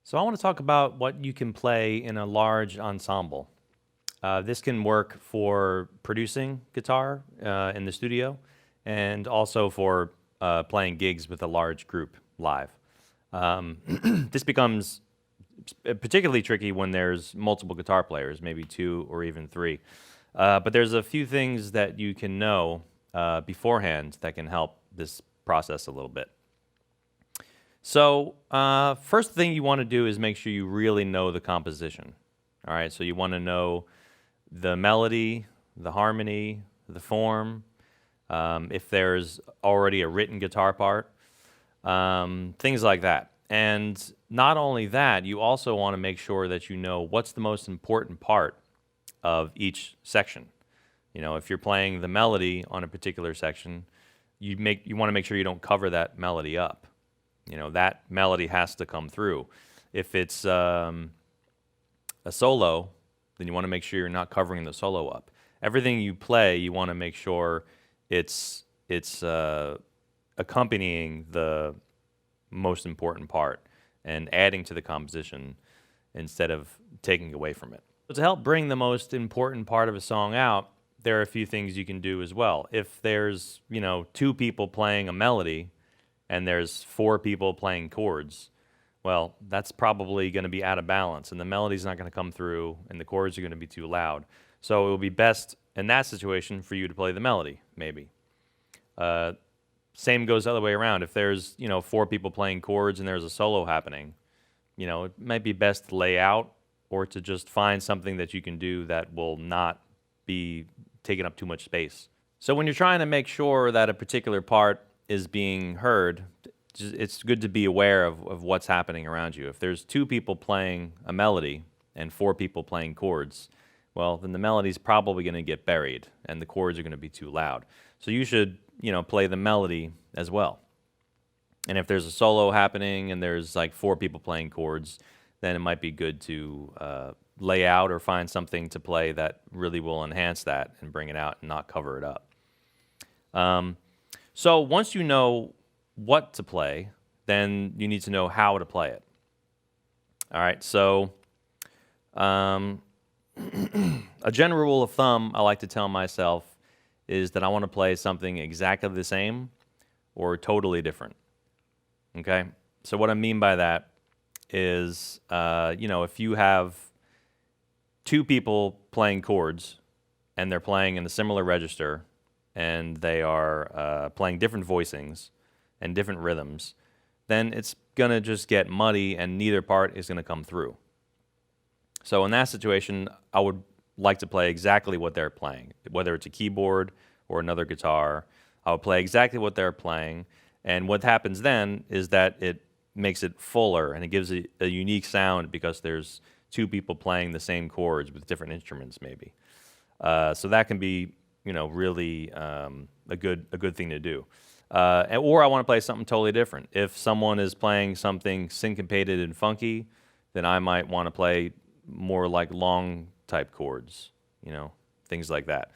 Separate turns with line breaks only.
So I want to talk about what you can play in a large ensemble. This can work for producing guitar in the studio and also for playing gigs with a large group live. This becomes particularly tricky when there's multiple guitar players, maybe two or even three. But there's a few things that you can know beforehand that can help this process a little bit. So first thing you want to do is make sure you really know the composition. All right, so you want to know the melody, the harmony, the form, if there's already a written guitar part, things like that. And not only that, you also want to make sure that you know what's the most important part of each section. You know, if you're playing the melody on a particular section, you want to make sure you don't cover that melody up. You know, that melody has to come through. If it's a solo, then you want to make sure you're not covering the solo up. Everything you play, you want to make sure it's accompanying the most important part and adding to the composition instead of taking away from it. So to help bring the most important part of a song out, there are a few things you can do as well. If there's, two people playing a melody and there's four people playing chords, well, that's probably going to be out of balance, and the melody's not going to come through, and the chords are going to be too loud. So it will be best in that situation for you to play the melody, maybe. Same goes the other way around. If there's, four people playing chords and there's a solo happening, it might be best to lay out or to just find something that you can do that will not be taking up too much space. So when you're trying to make sure that a particular part is being heard, it's good to be aware of what's happening around you. If there's two people playing a melody and four people playing chords, well, then the melody's probably going to get buried and the chords are going to be too loud. So you should, play the melody as well. And if there's a solo happening and there's like four people playing chords, then it might be good to lay out or find something to play that really will enhance that and bring it out and not cover it up. So once you know what to play, then you need to know how to play it. All right, so a general rule of thumb I like to tell myself is that I want to play something exactly the same or totally different. Okay, so what I mean by that is, if you have two people playing chords and they're playing in a similar register and they are playing different voicings and different rhythms, then it's going to just get muddy and neither part is going to come through. So in that situation, I would like to play exactly what they're playing, whether it's a keyboard or another guitar. I would play exactly what they're playing, and what happens then is that it makes it fuller and it gives it a unique sound because there's two people playing the same chords with different instruments maybe. So that can be, really a good thing to do. Or I want to play something totally different. If someone is playing something syncopated and funky, then I might want to play more like long type chords, things like that.